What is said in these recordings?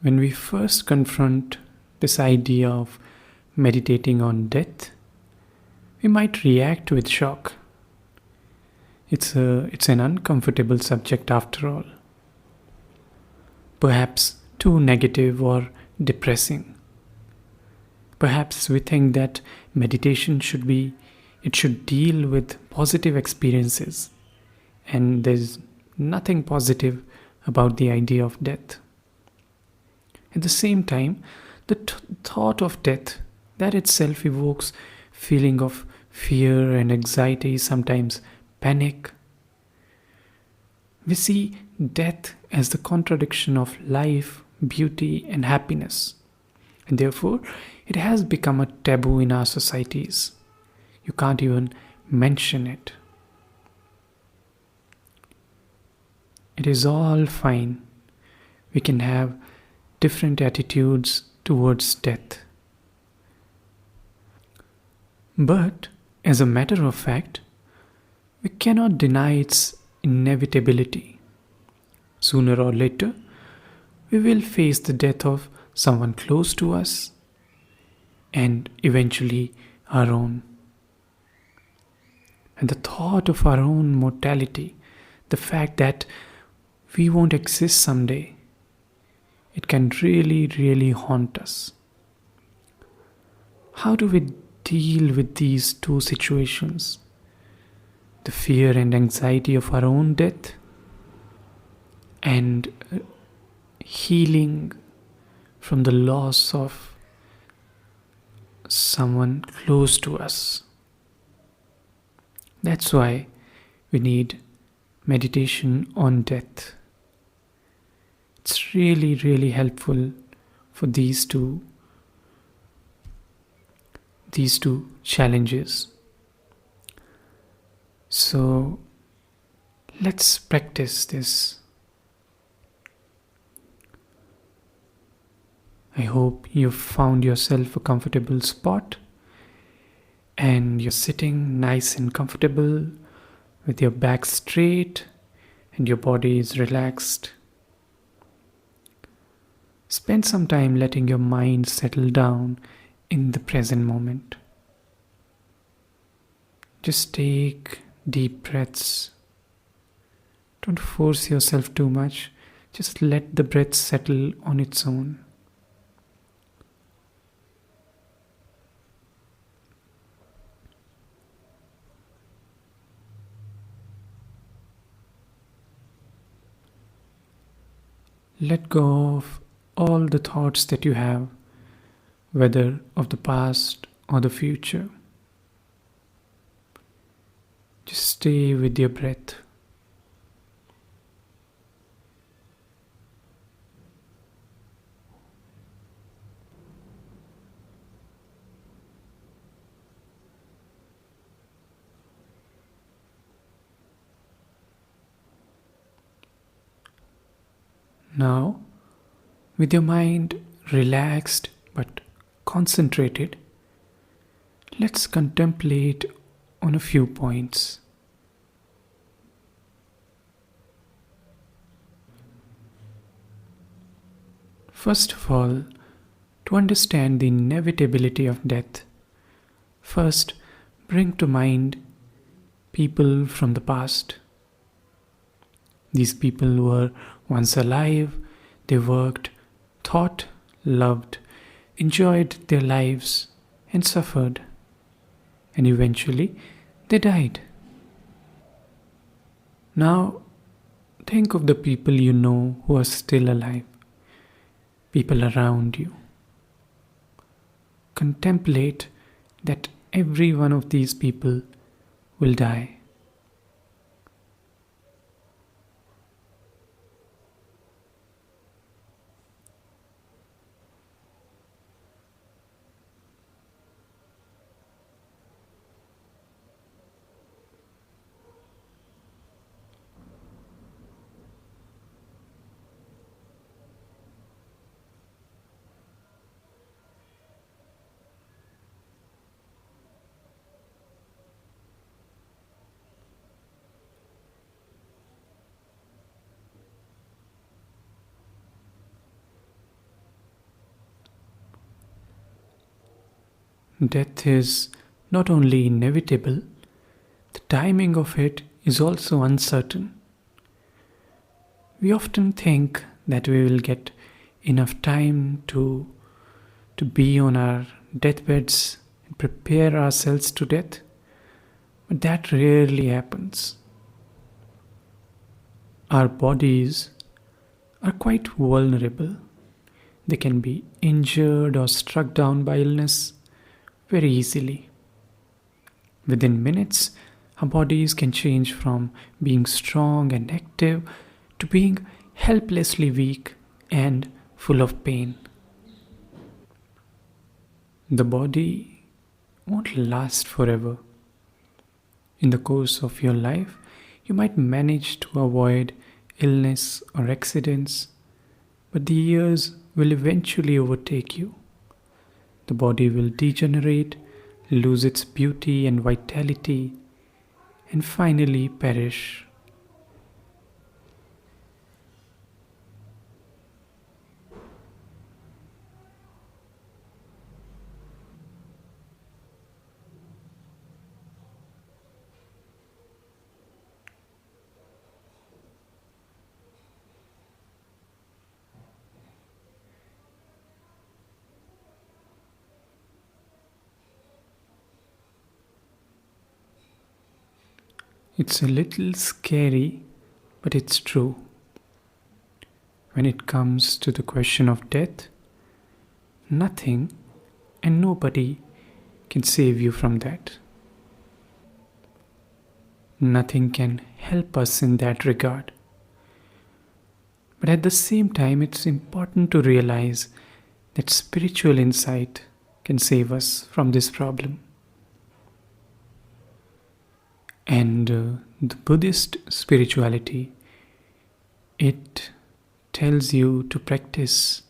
When we first confront this idea of meditating on death, we might react with shock. It's an uncomfortable subject after all. Perhaps too negative or depressing. Perhaps we think that meditation should deal with positive experiences, and there's nothing positive about the idea of death. At the same time, the thought of death, that itself evokes feeling of fear and anxiety, sometimes panic. We see death as the contradiction of life, beauty, and happiness, and therefore it has become a taboo in our societies. You can't even mention it. It is all fine. We can have different attitudes towards death. But, as a matter of fact, we cannot deny its inevitability. Sooner or later, we will face the death of someone close to us and eventually our own. And the thought of our own mortality, the fact that we won't exist someday, it can really, really haunt us. How do we deal with these two situations? The fear and anxiety of our own death and healing from the loss of someone close to us. That's why we need meditation on death. It's really, really helpful for these two challenges. So let's practice this. I hope you've found yourself a comfortable spot and you're sitting nice and comfortable with your back straight and your body is relaxed. Spend some time letting your mind settle down in the present moment. Just take deep breaths. Don't force yourself too much. Just let the breath settle on its own. Let go of all the thoughts that you have, whether of the past or the future. Just stay with your breath. Now, with your mind relaxed but concentrated, let's contemplate on a few points. First of all, to understand the inevitability of death, first bring to mind people from the past. These people were once alive, they worked, thought, loved, enjoyed their lives, and suffered. And eventually, they died. Now, think of the people you know who are still alive, people around you. Contemplate that every one of these people will die. Death is not only inevitable, the timing of it is also uncertain. We often think that we will get enough time to be on our deathbeds and prepare ourselves to death, but that rarely happens. Our bodies are quite vulnerable. They can be injured or struck down by illness very easily. Within minutes, our bodies can change from being strong and active to being helplessly weak and full of pain. The body won't last forever. In the course of your life, you might manage to avoid illness or accidents, but the years will eventually overtake you. The body will degenerate, lose its beauty and vitality, and finally perish. It's a little scary, but it's true. When it comes to the question of death, nothing and nobody can save you from that. Nothing can help us in that regard. But at the same time, it's important to realize that spiritual insight can save us from this problem. And the Buddhist spirituality, it tells you to practice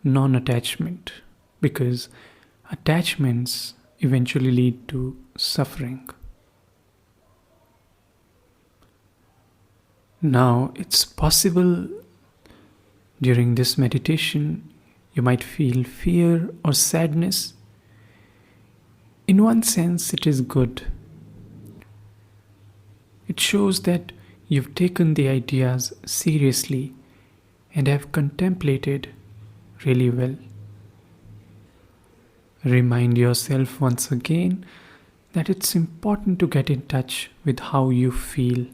non-attachment, because attachments eventually lead to suffering. Now, it's possible during this meditation you might feel fear or sadness. In one sense, it is good. It shows that you've taken the ideas seriously and have contemplated really well. Remind yourself once again that it's important to get in touch with how you feel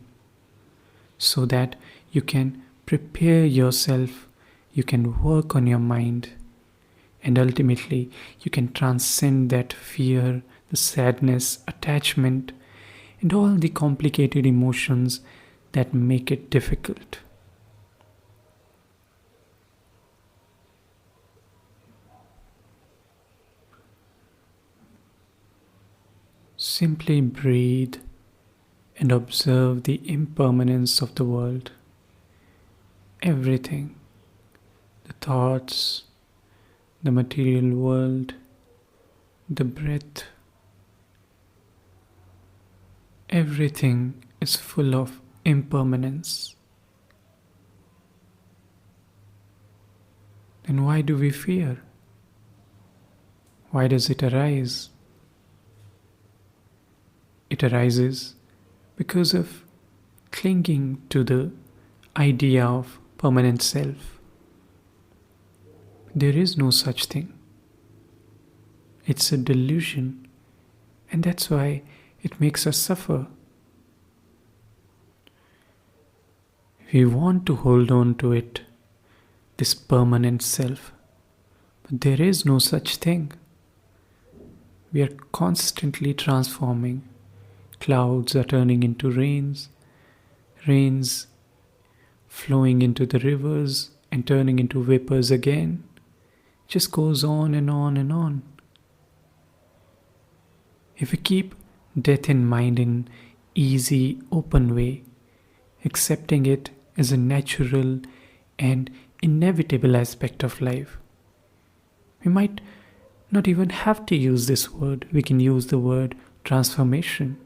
so that you can prepare yourself, you can work on your mind, and ultimately you can transcend that fear, the sadness, attachment, and all the complicated emotions that make it difficult. Simply breathe and observe the impermanence of the world. Everything, the thoughts, the material world, the breath, everything is full of impermanence. Then why do we fear? Why does it arise? It arises because of clinging to the idea of permanent self. There is no such thing. It's a delusion, and that's why it makes us suffer. We want to hold on to it, this permanent self, but there is no such thing. We are constantly transforming. Clouds are turning into rains, rains flowing into the rivers and turning into vapors again. It just goes on and on and on. If we keep death in mind in easy, open way, accepting it as a natural and inevitable aspect of life, we might not even have to use this word. We can use the word transformation.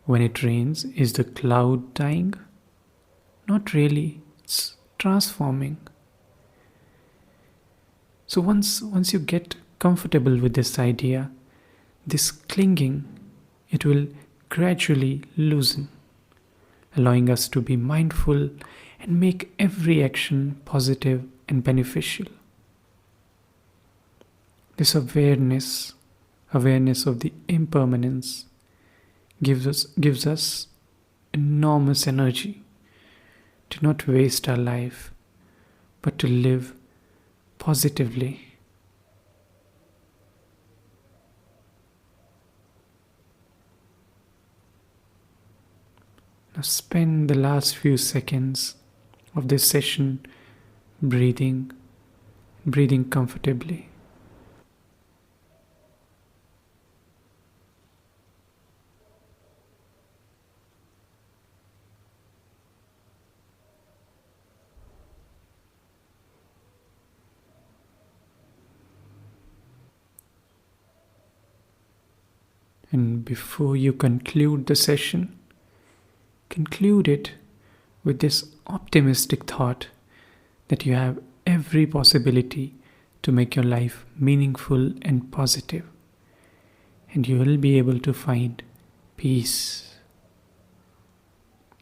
When it rains, is the cloud dying? Not really. It's transforming. So once you get comfortable with this idea, this clinging, it will gradually loosen, allowing us to be mindful and make every action positive and beneficial. This awareness of the impermanence gives us enormous energy to not waste our life, but to live positively. Now spend the last few seconds of this session breathing comfortably. And before you conclude the session, conclude it with this optimistic thought that you have every possibility to make your life meaningful and positive, and you will be able to find peace.